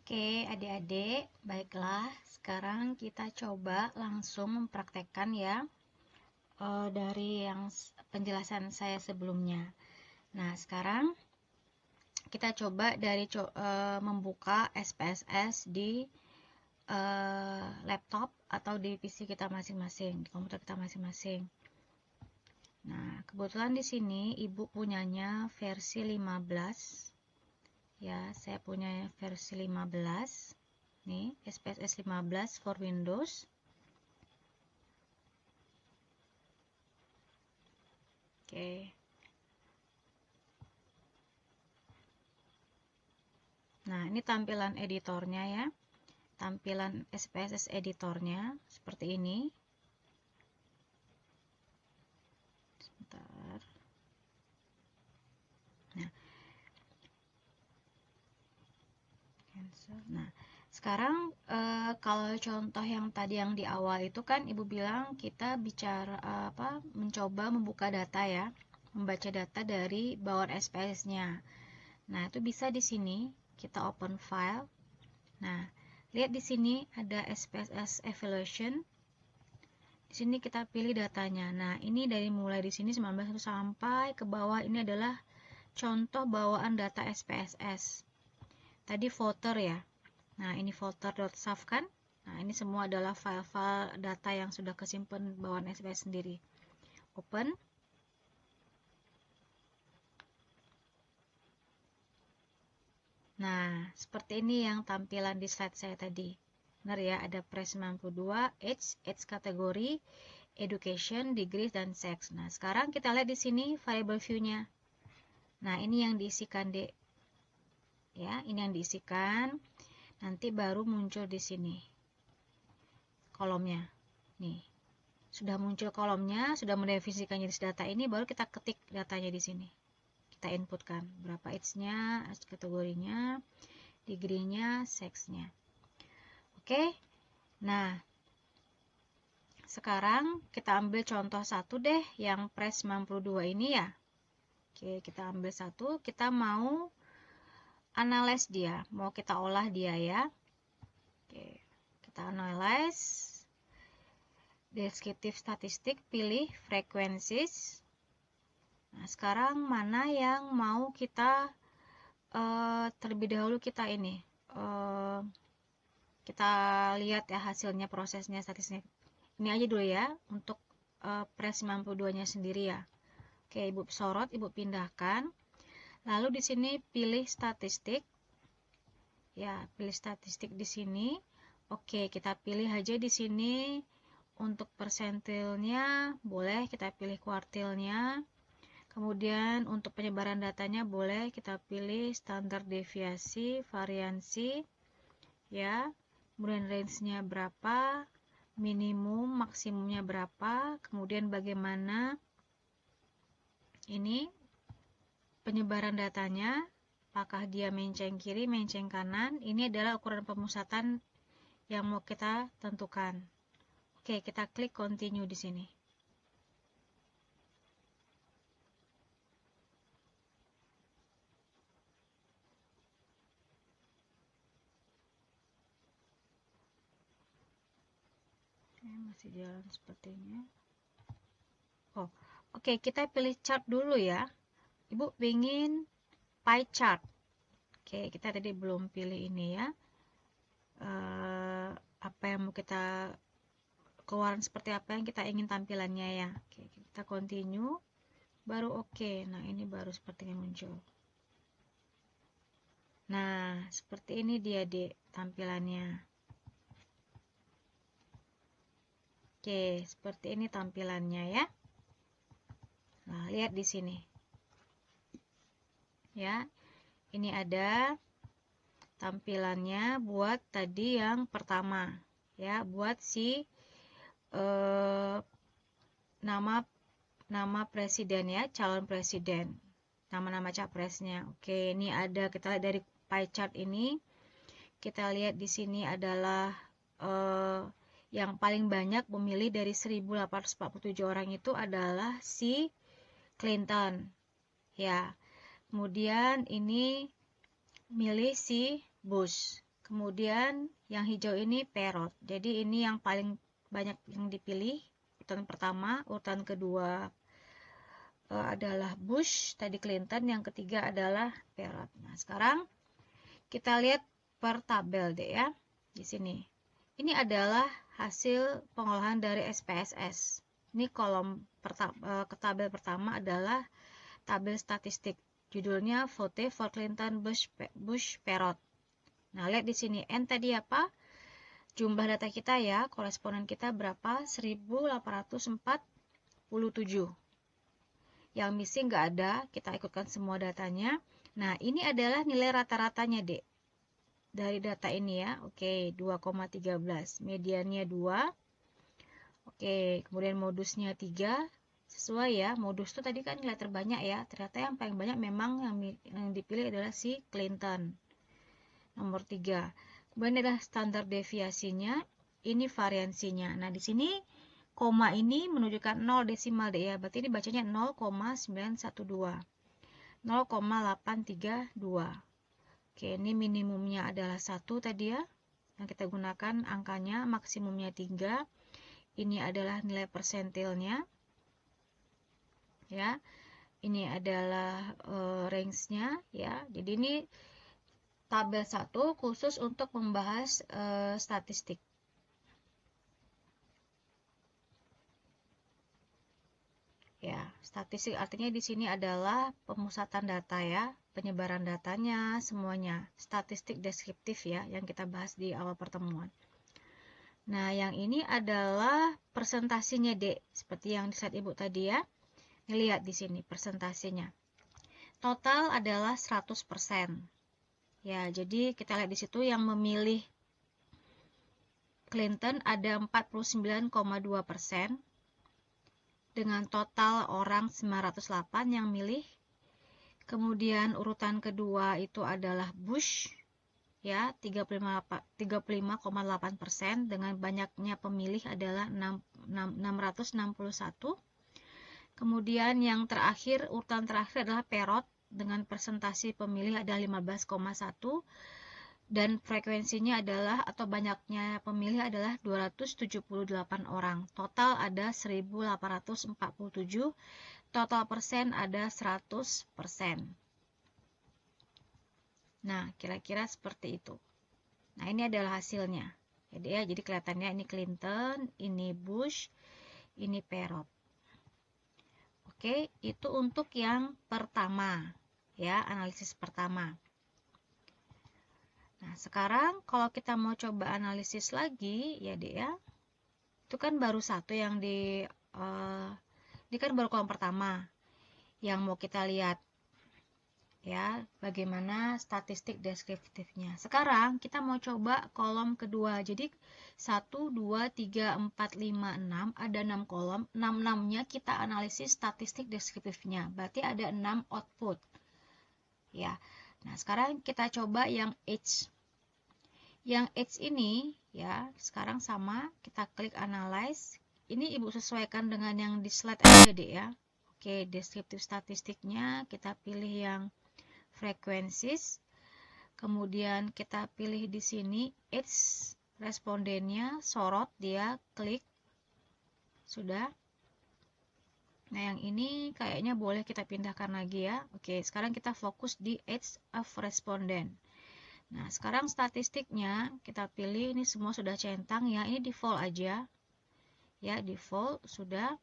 Oke, adik-adik, baiklah. Sekarang kita coba langsung mempraktekkan ya dari yang penjelasan saya sebelumnya. Nah, sekarang kita coba dari membuka SPSS di laptop atau di PC kita masing-masing, di komputer kita masing-masing. Nah, kebetulan di sini Ibu punyanya versi 15. Ya, saya punya versi 15. Nih, SPSS 15 for Windows. Oke. Nah, ini tampilan editornya ya. Tampilan SPSS editornya seperti ini. Sebentar. Nah, cancel. Nah, sekarang kalau contoh yang tadi yang di awal itu kan Ibu bilang kita bicara mencoba membuka data ya, membaca data dari bawaan SPSS-nya. Nah, itu bisa di sini kita open file. Nah, lihat di sini ada SPSS evaluation. Di sini kita pilih datanya. Nah, ini dari mulai di sini 19 sampai ke bawah ini adalah contoh bawaan data SPSS. Tadi voter ya. Nah, ini voter.sav kan? Nah, ini semua adalah file-file data yang sudah kesimpan bawaan SPSS sendiri. Open. Nah, seperti ini yang tampilan di slide saya tadi. Benar ya, ada press 92, age kategori, education, degree, dan sex. Nah, sekarang kita lihat di sini variable view-nya. Nah, ini yang diisikan, Dek. Ya, ini yang diisikan. Nanti baru muncul di sini kolomnya. Nih, sudah muncul kolomnya, sudah mendefinisikan jenis data ini, baru kita ketik datanya di sini. Kita inputkan berapa age-nya, kategorinya, degree-nya, sex-nya. Oke. Nah, sekarang kita ambil contoh satu deh, yang press 92 ini ya. Oke, kita ambil satu, kita mau analyze dia, mau kita olah dia ya. Oke, kita analyze. Deskriptif statistik, pilih frequencies. Nah, sekarang mana yang mau kita terlebih dahulu kita ini kita lihat ya hasilnya, prosesnya, statistiknya. Ini aja dulu ya untuk press 92-nya sendiri ya. Oke, Ibu sorot, Ibu pindahkan. Lalu di sini pilih statistik. Ya, pilih statistik di sini. Oke, kita pilih aja di sini untuk persentilnya, boleh kita pilih kuartilnya. Kemudian untuk penyebaran datanya boleh kita pilih standar deviasi, variansi, ya. Kemudian range-nya berapa, minimum, maksimumnya berapa. Kemudian bagaimana ini penyebaran datanya, apakah dia menceng kiri, menceng kanan. Ini adalah ukuran pemusatan yang mau kita tentukan. Oke, kita klik continue di sini. Masih jalan sepertinya. Oh, oke, kita pilih chart dulu ya. Ibu ingin pie chart. Oke, kita tadi belum pilih ini ya. Apa yang mau kita keluaran, seperti apa yang kita ingin tampilannya ya. Oke, kita continue. Baru oke. Nah, ini baru sepertinya muncul. Nah, seperti ini dia Dek tampilannya. Oke, seperti ini tampilannya ya. Nah, lihat di sini. Ya. Ini ada tampilannya buat tadi yang pertama. Ya, buat si nama presiden ya, calon presiden. Nama-nama capresnya. Oke, ini ada, kita lihat dari pie chart ini. Kita lihat di sini adalah yang paling banyak memilih dari 1847 orang itu adalah si Clinton. Ya. Kemudian ini milih si Bush. Kemudian yang hijau ini Parrot. Jadi ini yang paling banyak yang dipilih. Urutan pertama, urutan kedua adalah Bush, tadi Clinton, yang ketiga adalah Parrot. Nah, sekarang kita lihat per tabel deh ya. Di sini. Ini adalah hasil pengolahan dari SPSS. Ini kolom tabel pertama adalah tabel statistik. Judulnya Vote for Clinton Bush Parrot. Nah, lihat di sini N tadi apa? Jumlah data kita ya, koresponden kita berapa? 1847. Yang missing nggak ada, kita ikutkan semua datanya. Nah, ini adalah nilai rata-ratanya, Dek. Dari data ini ya, oke, 2,13. Mediannya 2. Oke, kemudian modusnya 3. Sesuai ya, modus itu tadi kan nilai terbanyak ya. Ternyata yang paling banyak memang yang dipilih adalah si Clinton. Nomor 3. Kemudian adalah standar deviasinya, ini variansinya. Nah, di sini koma ini menunjukkan 0 desimal deh ya. Berarti ini bacanya 0,912. 0,832. Oke, ini minimumnya adalah 1 tadi ya. Yang kita gunakan angkanya, maksimumnya 3. Ini adalah nilai persentilnya. Ya. Ini adalah range-nya ya. Jadi ini tabel 1 khusus untuk membahas statistik. Ya, statistik artinya di sini adalah pemusatan data ya, penyebaran datanya, semuanya. Statistik deskriptif ya, yang kita bahas di awal pertemuan. Nah, yang ini adalah presentasinya, Dek. Seperti yang di slide Ibu tadi ya. Lihat di sini presentasinya. Total adalah 100%. Ya, jadi kita lihat di situ yang memilih Clinton ada 49,2%. Dengan total orang 908 yang milih. Kemudian urutan kedua itu adalah Bush ya, 35,8%. Dengan banyaknya pemilih adalah 661. Kemudian yang terakhir, urutan terakhir adalah Parrot dengan presentasi pemilih ada 15,1. Dan frekuensinya adalah atau banyaknya pemilih adalah 278 orang. Total ada 1847. Total persen ada 100%. Nah, kira-kira seperti itu. Nah, ini adalah hasilnya. Jadi kelihatannya ini Clinton, ini Bush, ini Parrot. Oke, itu untuk yang pertama. Ya, analisis pertama. Nah, sekarang kalau kita mau coba analisis lagi, ya Dek ya, itu kan baru satu yang ini kan baru kolom pertama yang mau kita lihat, ya, bagaimana statistik deskriptifnya. Sekarang kita mau coba kolom kedua. Jadi 1, 2, 3, 4, 5, 6, ada 6 kolom. 6-6-nya kita analisis statistik deskriptifnya. Berarti ada 6 output. Ya. Nah, sekarang kita coba yang H. Yang H ini, ya, sekarang sama, kita klik Analyze. Ini Ibu sesuaikan dengan yang di slide aja deh ya. Oke, deskriptif statistiknya, kita pilih yang Frequencies. Kemudian kita pilih di sini H, respondennya, sorot, dia, klik. Sudah. Nah, yang ini kayaknya boleh kita pindahkan lagi ya. Oke, sekarang kita fokus di age of respondent. Nah, sekarang statistiknya kita pilih, ini semua sudah centang ya. Ini default aja. Ya, default sudah.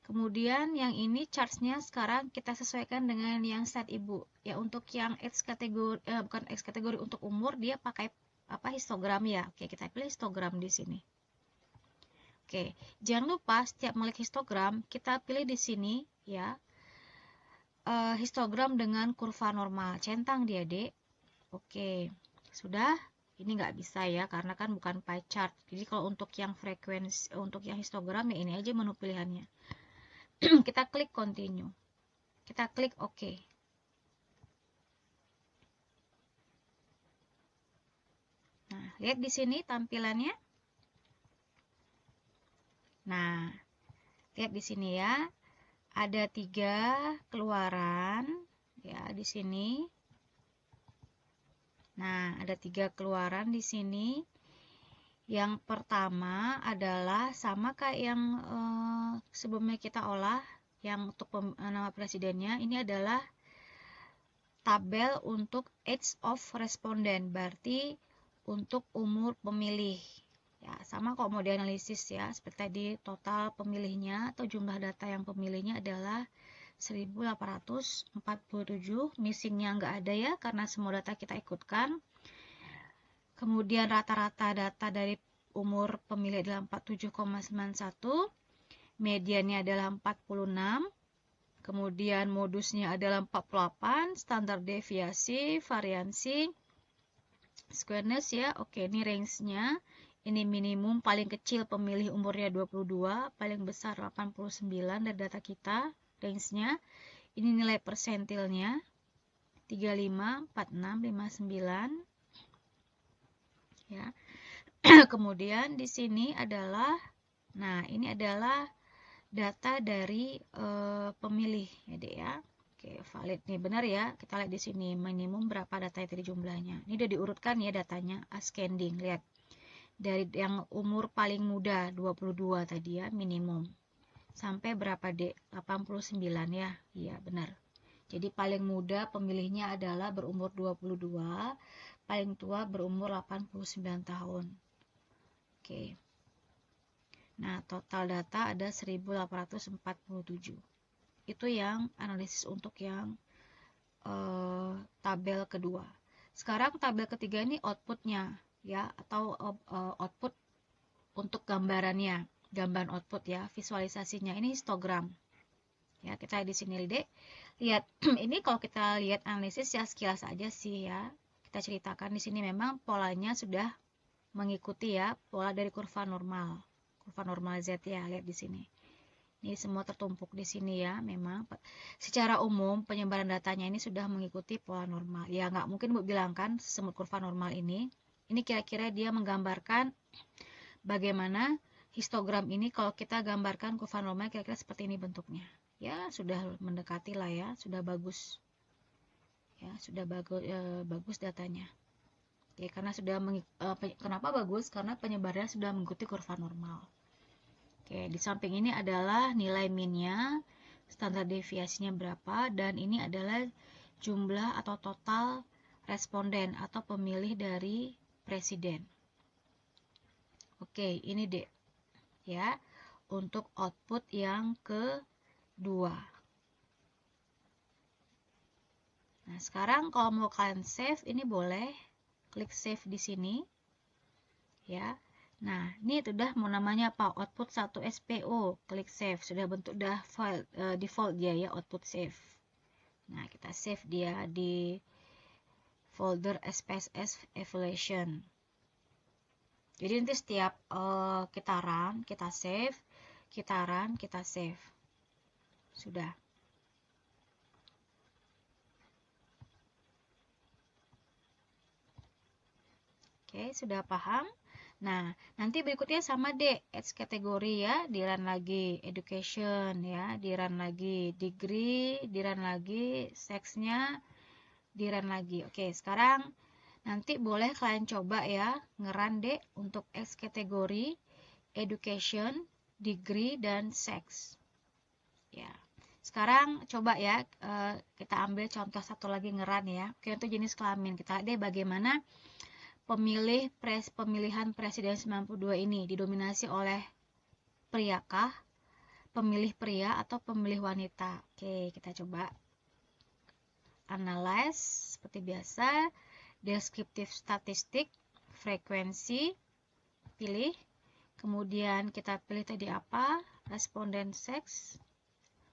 Kemudian yang ini chartsnya sekarang kita sesuaikan dengan yang slide Ibu. Ya, untuk yang age kategori bukan age kategori, untuk umur dia pakai apa, histogram ya. Oke, kita pilih histogram di sini. Oke, jangan lupa setiap melihat histogram kita pilih di sini ya, histogram dengan kurva normal, centang dia Dek. Oke, sudah. Ini nggak bisa ya karena kan bukan pie chart. Jadi kalau untuk yang frekuensi, untuk yang histogram ya ini aja menu pilihannya. Kita klik continue, kita klik OK. Nah, lihat di sini tampilannya. Nah, lihat di sini ya, ada 3 keluaran ya di sini. Nah, ada 3 keluaran di sini. Yang pertama adalah sama kayak yang sebelumnya kita olah, yang untuk nama presidennya. Ini adalah tabel untuk age of respondent, berarti untuk umur pemilih. Ya, sama kok mau dianalisis ya, seperti tadi total pemilihnya atau jumlah data yang pemilihnya adalah 1847, missingnya nggak ada ya karena semua data kita ikutkan. Kemudian rata-rata data dari umur pemilih adalah 47,91, mediannya adalah 46, kemudian modusnya adalah 48, standar deviasi, variansi, squareness ya. Oke, ini range-nya. Ini minimum paling kecil pemilih umurnya 22, paling besar 89 dari data kita, range-nya. Ini nilai persentilnya 35, 46, 59. Ya. Kemudian di sini adalah, nah ini adalah data dari pemilih ya Dek ya. Oke, valid nih, benar ya. Kita lihat di sini minimum berapa data tadi jumlahnya. Ini udah diurutkan ya datanya, ascending. Lihat. Dari yang umur paling muda 22 tadi ya, minimum. Sampai berapa Dek? 89 ya. Iya, benar. Jadi paling muda pemilihnya adalah berumur 22, paling tua berumur 89 tahun. Oke. Nah, total data ada 1847. Itu yang analisis untuk yang tabel kedua. Sekarang tabel ketiga ini outputnya ya, atau output untuk gambarannya, gambaran output ya, visualisasinya. Ini histogram. Ya, kita di sini Dek. Lihat, ini kalau kita lihat analisis ya sekilas aja sih ya. Kita ceritakan di sini memang polanya sudah mengikuti ya pola dari kurva normal Z ya, lihat di sini. Ini semua tertumpuk di sini ya, memang secara umum penyebaran datanya ini sudah mengikuti pola normal. Ya nggak mungkin Bu bilang kan semut kurva normal ini kira-kira dia menggambarkan bagaimana histogram ini kalau kita gambarkan kurva normal kira-kira seperti ini bentuknya. Ya sudah mendekati lah ya, sudah bagus. Ya sudah bagus datanya. Ya, karena sudah kenapa bagus? Karena penyebarannya sudah mengikuti kurva normal. Oke, di samping ini adalah nilai minnya, standar deviasinya berapa, dan ini adalah jumlah atau total responden atau pemilih dari presiden. Oke, ini deh ya untuk output yang kedua. Nah, sekarang kalau mau kalian save, ini boleh klik save di sini ya. Nah, ini sudah mau namanya apa? Output 1 SPO. Klik save. Sudah bentuk dah file default dia ya, output save. Nah, kita save dia di folder SPSS evaluation. Jadi nanti setiap kita run, kita save, kita run, kita save. Sudah. Oke, sudah paham? Nah, nanti berikutnya sama deh, add kategori ya, di run lagi education ya, di run lagi degree, di run lagi sex-nya, di run lagi. Oke, sekarang nanti boleh kalian coba ya, ngerun deh untuk add kategori education, degree, dan sex. Ya. Sekarang coba ya, kita ambil contoh satu lagi ngerun ya. Oke, untuk jenis kelamin. Kita lihat deh bagaimana pemilihan presiden 92 ini didominasi oleh priakah, pemilih pria atau pemilih wanita. Oke, kita coba analyze seperti biasa, deskriptif statistik, frekuensi, pilih, kemudian kita pilih tadi apa, responden seks.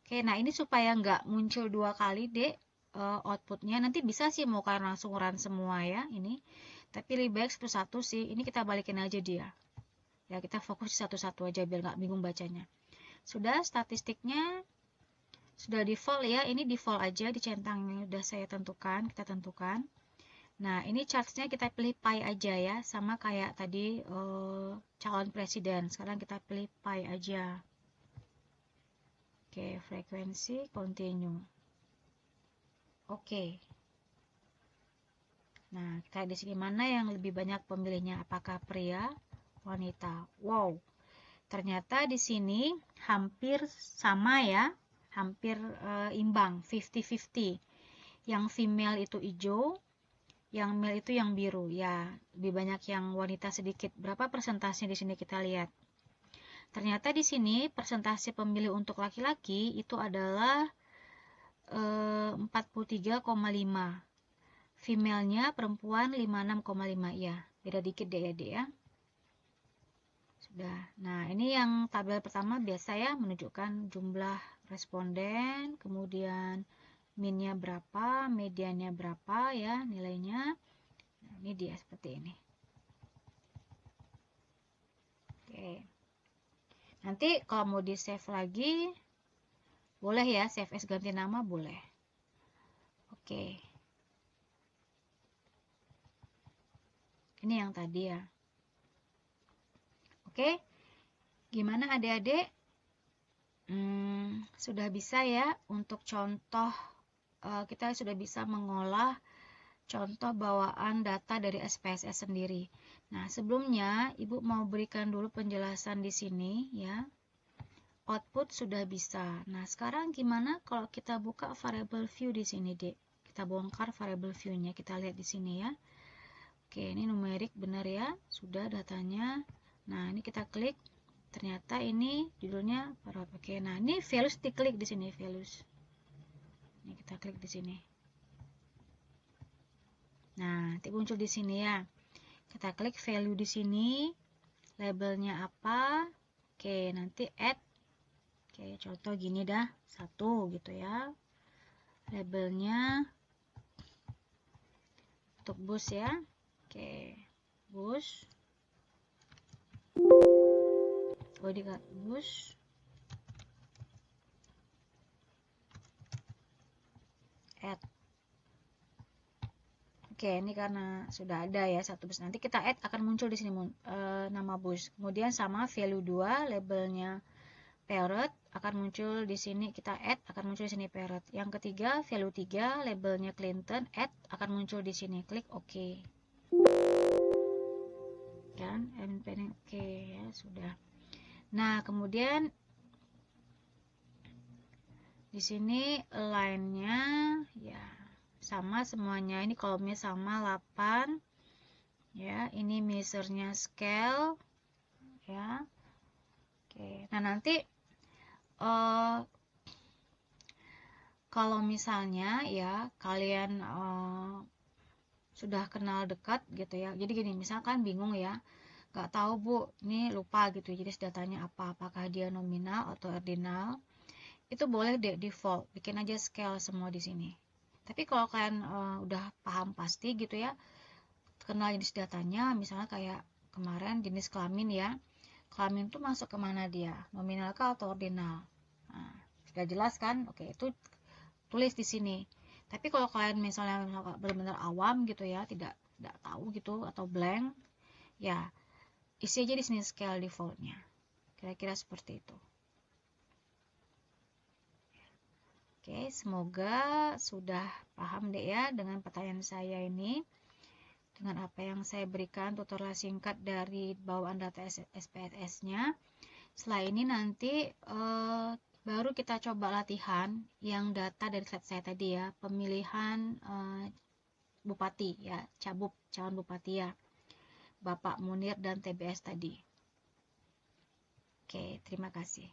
Oke, nah ini supaya nggak muncul dua kali deh outputnya, nanti bisa sih mau kalian langsung run semua ya ini. Tapi lebih baik satu-satu sih, ini kita balikin aja dia. Ya, kita fokus satu-satu aja biar nggak bingung bacanya. Sudah, statistiknya sudah default ya, ini default aja di centangnya udah saya tentukan, kita tentukan. Nah, ini chartsnya kita pilih pie aja ya, sama kayak tadi calon presiden. Sekarang kita pilih pie aja. Oke, frekuensi, continue. Oke. Nah, kita lihat di sini mana yang lebih banyak pemilihnya, apakah pria, wanita. Wow, ternyata di sini hampir sama ya, hampir imbang, 50-50. Yang female itu hijau, yang male itu yang biru. Ya, lebih banyak yang wanita sedikit. Berapa persentasenya di sini kita lihat? Ternyata di sini persentase pemilih untuk laki-laki itu adalah 43,5. Female-nya perempuan 56,5 ya. Beda dikit deh ya, Dek ya. Sudah. Nah, ini yang tabel pertama biasa ya, menunjukkan jumlah responden, kemudian min-nya berapa, mediannya berapa ya nilainya. Nah, ini dia seperti ini. Oke. Nanti kalau mau di save lagi, boleh ya, save as ganti nama boleh. Oke. Ini yang tadi ya. Oke. Gimana adik-adik? Sudah bisa ya untuk contoh, kita sudah bisa mengolah contoh bawaan data dari SPSS sendiri. Nah, sebelumnya Ibu mau berikan dulu penjelasan di sini ya. Output sudah bisa. Nah, sekarang gimana kalau kita buka variable view di sini, Dek? Kita bongkar variable view-nya, kita lihat di sini ya. Oke, ini numerik benar ya, sudah datanya. Nah, ini kita klik. Ternyata ini judulnya parot. Oke, nah ini values diklik di sini, values. Ini kita klik di sini. Nah, nanti muncul di sini ya. Kita klik value di sini. Labelnya apa? Oke, nanti add. Oke, contoh gini dah, 1 gitu ya. Labelnya untuk bus ya. Oke, bus. Bodyguard bus. Add. Oke, ini karena sudah ada ya satu bus. Nanti kita add akan muncul di sini nama bus. Kemudian sama value 2 labelnya parrot akan muncul di sini, kita add akan muncul di sini parrot. Yang ketiga value 3 labelnya Clinton, add akan muncul di sini. Klik OK. Kan oke ya sudah. Nah, kemudian di sini line-nya ya sama semuanya. Ini kolomnya sama 8. Ya, ini measure-nya scale ya. Oke. Nah, nanti kalau misalnya ya kalian sudah kenal dekat gitu ya, jadi gini, misalkan bingung ya, nggak tahu Bu, ini lupa gitu, jadi datanya apa, apakah dia nominal atau ordinal, itu boleh deh default, bikin aja scale semua di sini. Tapi kalau kalian udah paham pasti gitu ya, kenal jenis datanya, misalnya kayak kemarin jenis kelamin ya, kelamin tuh masuk kemana dia, nominal kah atau ordinal. Nah, sudah jelas kan? Oke, itu tulis di sini. Tapi kalau kalian misalnya benar-benar awam gitu ya, tidak tahu gitu atau blank, ya isi aja di sini scale defaultnya. Kira-kira seperti itu. Oke, semoga sudah paham deh ya dengan pertanyaan saya ini. Dengan apa yang saya berikan tutorial singkat dari bawaan data SPSS-nya. Setelah ini nanti baru kita coba latihan yang data dari slide saya tadi ya, pemilihan bupati ya, calon bupati ya, Bapak Munir dan TBS tadi. Oke, terima kasih.